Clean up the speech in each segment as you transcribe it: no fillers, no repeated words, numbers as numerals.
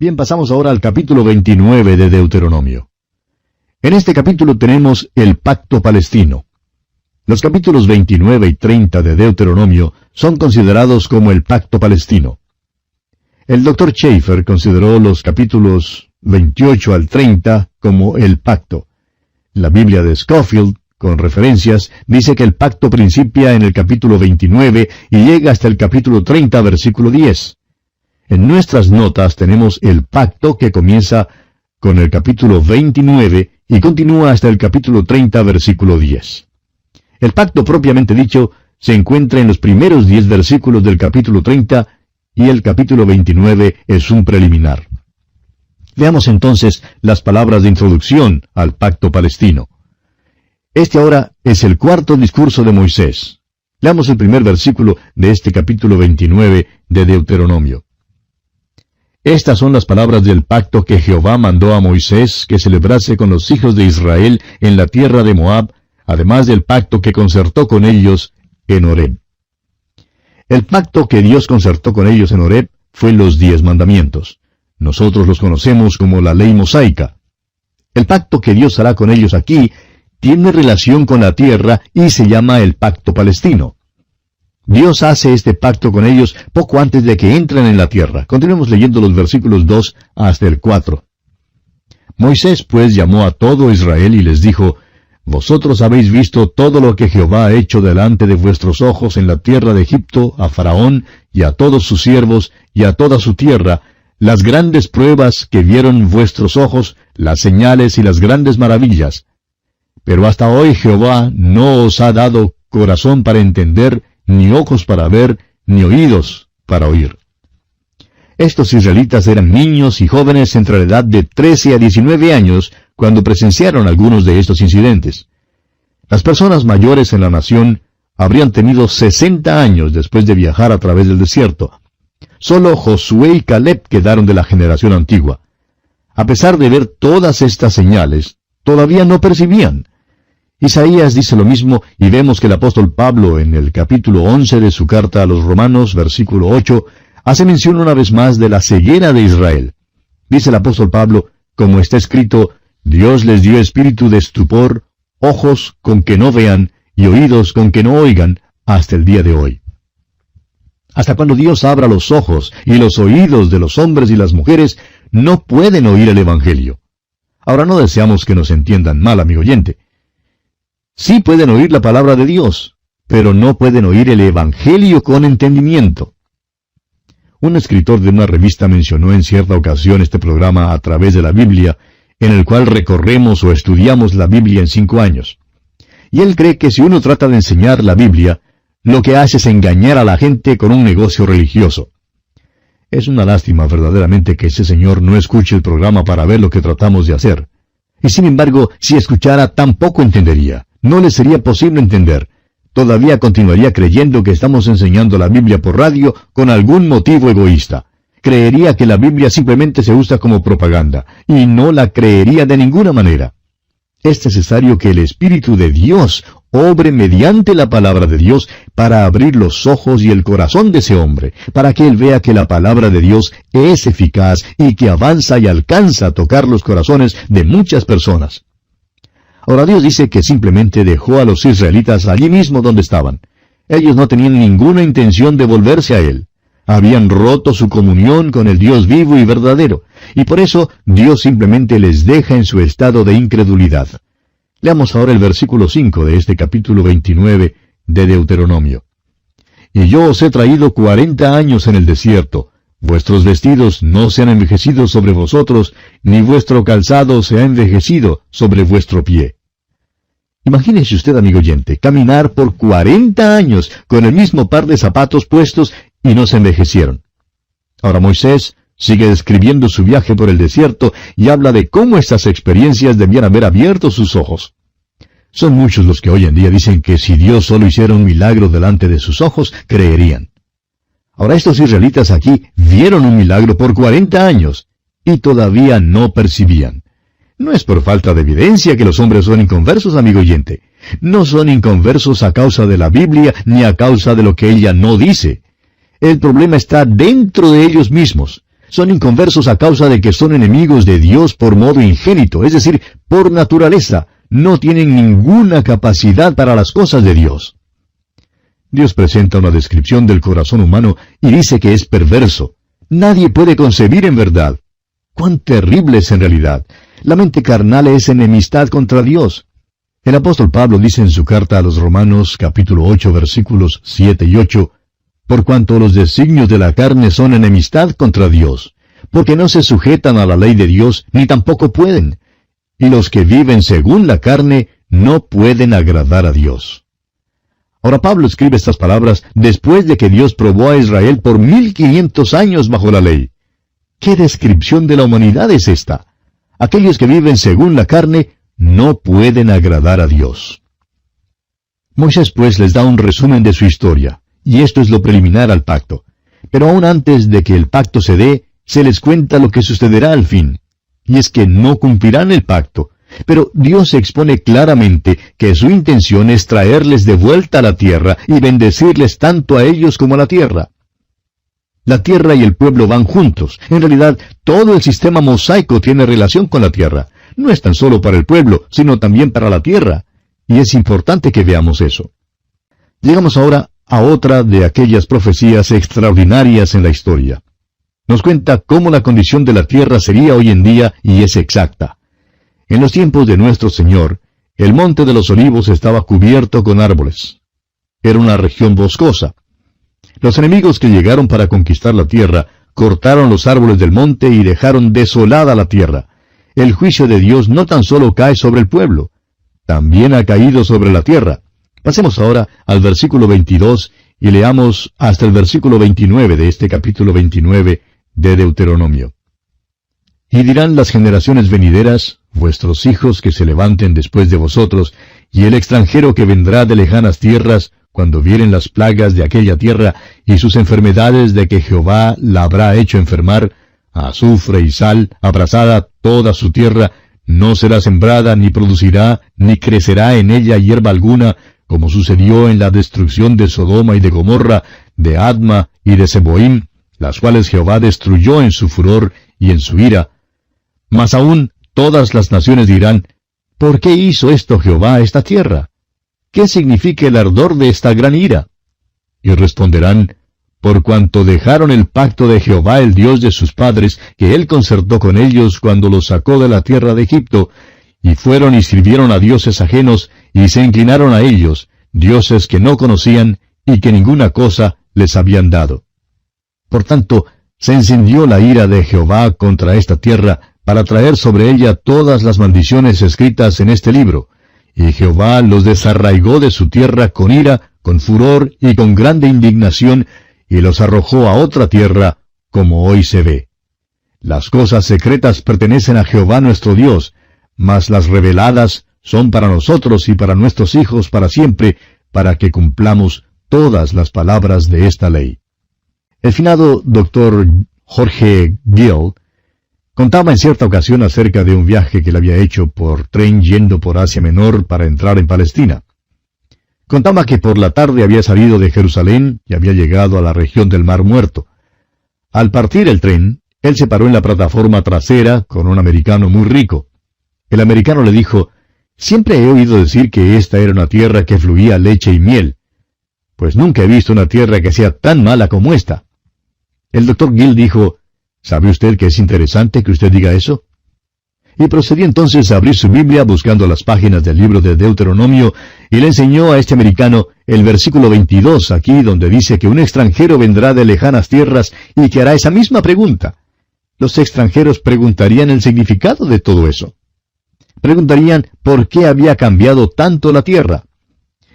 Bien, pasamos ahora al capítulo 29 de Deuteronomio. En este capítulo tenemos el pacto palestino. Los capítulos 29 y 30 de Deuteronomio son considerados como el pacto palestino. El Dr. Schaeffer consideró los capítulos 28 al 30 como el pacto. La Biblia de Scofield, con referencias, dice que el pacto principia en el capítulo 29 y llega hasta el capítulo 30, versículo 10. En nuestras notas tenemos el pacto que comienza con el capítulo 29 y continúa hasta el capítulo 30, versículo 10. El pacto propiamente dicho se encuentra en los primeros 10 versículos del capítulo 30 y el capítulo 29 es un preliminar. Veamos entonces las palabras de introducción al pacto palestino. Este ahora es el cuarto discurso de Moisés. Leamos el primer versículo de este capítulo 29 de Deuteronomio. Estas son las palabras del pacto que Jehová mandó a Moisés que celebrase con los hijos de Israel en la tierra de Moab, además del pacto que concertó con ellos en Horeb. El pacto que Dios concertó con ellos en Horeb fue los 10 mandamientos. Nosotros los conocemos como la ley mosaica. El pacto que Dios hará con ellos aquí tiene relación con la tierra y se llama el pacto palestino. Dios hace este pacto con ellos poco antes de que entren en la tierra. Continuemos leyendo los versículos 2 hasta el 4. Moisés pues llamó a todo Israel y les dijo: Vosotros habéis visto todo lo que Jehová ha hecho delante de vuestros ojos en la tierra de Egipto, a Faraón y a todos sus siervos y a toda su tierra, las grandes pruebas que vieron vuestros ojos, las señales y las grandes maravillas. Pero hasta hoy Jehová no os ha dado corazón para entender, ni ojos para ver, ni oídos para oír. Estos israelitas eran niños y jóvenes entre la edad de 13 a 19 años cuando presenciaron algunos de estos incidentes. Las personas mayores en la nación habrían tenido 60 años después de viajar a través del desierto. Solo Josué y Caleb quedaron de la generación antigua. A pesar de ver todas estas señales, todavía no percibían. Isaías dice lo mismo y vemos que el apóstol Pablo en el capítulo 11 de su carta a los Romanos, versículo 8, hace mención una vez más de la ceguera de Israel. Dice el apóstol Pablo, como está escrito, Dios les dio espíritu de estupor, ojos con que no vean y oídos con que no oigan, hasta el día de hoy. Hasta cuando Dios abra los ojos y los oídos de los hombres y las mujeres, no pueden oír el Evangelio. Ahora no deseamos que nos entiendan mal, amigo oyente. Sí pueden oír la palabra de Dios, pero no pueden oír el Evangelio con entendimiento. Un escritor de una revista mencionó en cierta ocasión este programa a través de la Biblia, en el cual recorremos o estudiamos la Biblia en 5 años. Y él cree que si uno trata de enseñar la Biblia, lo que hace es engañar a la gente con un negocio religioso. Es una lástima verdaderamente que ese señor no escuche el programa para ver lo que tratamos de hacer. Y sin embargo, si escuchara, tampoco entendería. No le sería posible entender. Todavía continuaría creyendo que estamos enseñando la Biblia por radio con algún motivo egoísta. Creería que la Biblia simplemente se usa como propaganda, y no la creería de ninguna manera. Es necesario que el Espíritu de Dios obre mediante la palabra de Dios para abrir los ojos y el corazón de ese hombre, para que él vea que la palabra de Dios es eficaz y que avanza y alcanza a tocar los corazones de muchas personas. Ahora Dios dice que simplemente dejó a los israelitas allí mismo donde estaban. Ellos no tenían ninguna intención de volverse a Él. Habían roto su comunión con el Dios vivo y verdadero, y por eso Dios simplemente les deja en su estado de incredulidad. Leamos ahora el versículo 5 de este capítulo 29 de Deuteronomio. Y yo os he traído 40 años en el desierto. Vuestros vestidos no se han envejecido sobre vosotros, ni vuestro calzado se ha envejecido sobre vuestro pie. Imagínese usted, amigo oyente, caminar por 40 años con el mismo par de zapatos puestos y no se envejecieron. Ahora Moisés sigue describiendo su viaje por el desierto y habla de cómo estas experiencias debían haber abierto sus ojos. Son muchos los que hoy en día dicen que si Dios solo hiciera un milagro delante de sus ojos, creerían. Ahora estos israelitas aquí vieron un milagro por 40 años y todavía no percibían. No es por falta de evidencia que los hombres son inconversos, amigo oyente. No son inconversos a causa de la Biblia ni a causa de lo que ella no dice. El problema está dentro de ellos mismos. Son inconversos a causa de que son enemigos de Dios por modo ingénito, es decir, por naturaleza. No tienen ninguna capacidad para las cosas de Dios. Dios presenta una descripción del corazón humano y dice que es perverso. Nadie puede concebir en verdad. ¡Cuán terrible es en realidad! La mente carnal es enemistad contra Dios. El apóstol Pablo dice en su carta a los Romanos, capítulo 8, versículos 7 y 8, por cuanto los designios de la carne son enemistad contra Dios, porque no se sujetan a la ley de Dios, ni tampoco pueden. Y los que viven según la carne no pueden agradar a Dios. Ahora Pablo escribe estas palabras después de que Dios probó a Israel por 1500 años bajo la ley. ¿Qué descripción de la humanidad es esta? Aquellos que viven según la carne no pueden agradar a Dios. Moisés pues les da un resumen de su historia, y esto es lo preliminar al pacto. Pero aún antes de que el pacto se dé, se les cuenta lo que sucederá al fin. Y es que no cumplirán el pacto. Pero Dios expone claramente que su intención es traerles de vuelta a la tierra y bendecirles tanto a ellos como a la tierra. La tierra y el pueblo van juntos. En realidad, todo el sistema mosaico tiene relación con la tierra. No es tan solo para el pueblo, sino también para la tierra. Y es importante que veamos eso. Llegamos ahora a otra de aquellas profecías extraordinarias en la historia. Nos cuenta cómo la condición de la tierra sería hoy en día y es exacta. En los tiempos de nuestro Señor, el monte de los olivos estaba cubierto con árboles. Era una región boscosa. Los enemigos que llegaron para conquistar la tierra cortaron los árboles del monte y dejaron desolada la tierra. El juicio de Dios no tan solo cae sobre el pueblo, también ha caído sobre la tierra. Pasemos ahora al versículo 22 y leamos hasta el versículo 29 de este capítulo 29 de Deuteronomio. Y dirán las generaciones venideras, vuestros hijos que se levanten después de vosotros, y el extranjero que vendrá de lejanas tierras, cuando vieren las plagas de aquella tierra y sus enfermedades de que Jehová la habrá hecho enfermar, azufre y sal, abrasada toda su tierra, no será sembrada, ni producirá, ni crecerá en ella hierba alguna, como sucedió en la destrucción de Sodoma y de Gomorra, de Adma y de Seboim, las cuales Jehová destruyó en su furor y en su ira. Mas aún todas las naciones dirán, ¿por qué hizo esto Jehová a esta tierra? ¿Qué significa el ardor de esta gran ira? Y responderán, por cuanto dejaron el pacto de Jehová el Dios de sus padres, que él concertó con ellos cuando los sacó de la tierra de Egipto, y fueron y sirvieron a dioses ajenos, y se inclinaron a ellos, dioses que no conocían, y que ninguna cosa les habían dado. Por tanto, se encendió la ira de Jehová contra esta tierra, para traer sobre ella todas las maldiciones escritas en este libro. Y Jehová los desarraigó de su tierra con ira, con furor y con grande indignación, y los arrojó a otra tierra, como hoy se ve. Las cosas secretas pertenecen a Jehová nuestro Dios, mas las reveladas son para nosotros y para nuestros hijos para siempre, para que cumplamos todas las palabras de esta ley. El finado Dr. Jorge Gill contaba en cierta ocasión acerca de un viaje que él había hecho por tren yendo por Asia Menor para entrar en Palestina. Contaba que por la tarde había salido de Jerusalén y había llegado a la región del Mar Muerto. Al partir el tren, él se paró en la plataforma trasera con un americano muy rico. El americano le dijo, «Siempre he oído decir que esta era una tierra que fluía leche y miel. Pues nunca he visto una tierra que sea tan mala como esta». El doctor Gill dijo, «¿Sabe usted que es interesante que usted diga eso?» Y procedió entonces a abrir su Biblia buscando las páginas del libro de Deuteronomio y le enseñó a este americano el versículo 22 aquí donde dice que un extranjero vendrá de lejanas tierras y que hará esa misma pregunta. Los extranjeros preguntarían el significado de todo eso. Preguntarían por qué había cambiado tanto la tierra.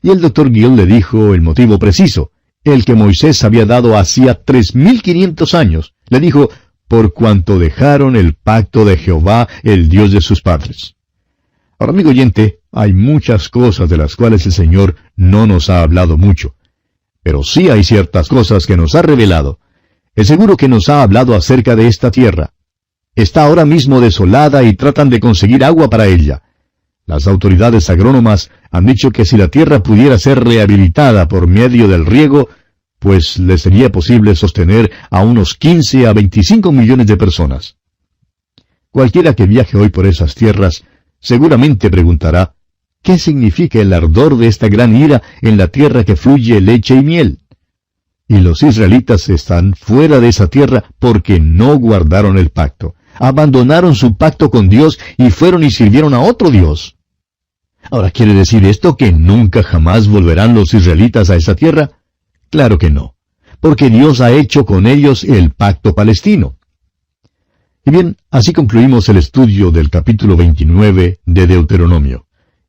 Y el doctor Gill le dijo el motivo preciso, el que Moisés había dado hacía 3,500 años. Le dijo, por cuanto dejaron el pacto de Jehová, el Dios de sus padres. Ahora, amigo oyente, hay muchas cosas de las cuales el Señor no nos ha hablado mucho. Pero sí hay ciertas cosas que nos ha revelado. Es seguro que nos ha hablado acerca de esta tierra. Está ahora mismo desolada y tratan de conseguir agua para ella. Las autoridades agrónomas han dicho que si la tierra pudiera ser rehabilitada por medio del riego, pues les sería posible sostener a unos 15 a 25 millones de personas. Cualquiera que viaje hoy por esas tierras seguramente preguntará, ¿qué significa el ardor de esta gran ira en la tierra que fluye leche y miel? Y los israelitas están fuera de esa tierra porque no guardaron el pacto. Abandonaron su pacto con Dios y fueron y sirvieron a otro Dios. Ahora, ¿quiere decir esto que nunca jamás volverán los israelitas a esa tierra? Claro que no, porque Dios ha hecho con ellos el pacto palestino. Y bien, así concluimos el estudio del capítulo 29 de Deuteronomio.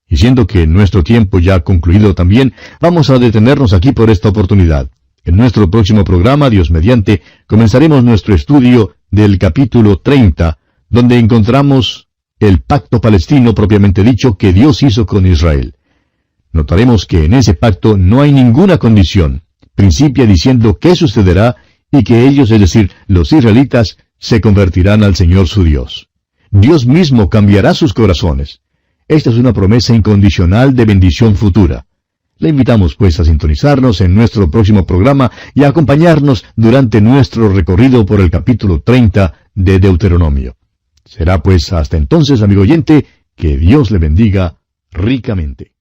Y siendo que nuestro tiempo ya ha concluido también, vamos a detenernos aquí por esta oportunidad. En nuestro próximo programa, Dios mediante, comenzaremos nuestro estudio del capítulo 30, donde encontramos el pacto palestino propiamente dicho que Dios hizo con Israel. Notaremos que en ese pacto no hay ninguna condición. Principia diciendo qué sucederá y que ellos, es decir, los israelitas, se convertirán al Señor su Dios. Dios mismo cambiará sus corazones. Esta es una promesa incondicional de bendición futura. Le invitamos pues a sintonizarnos en nuestro próximo programa y a acompañarnos durante nuestro recorrido por el capítulo 30 de Deuteronomio. Será pues hasta entonces, amigo oyente, que Dios le bendiga ricamente.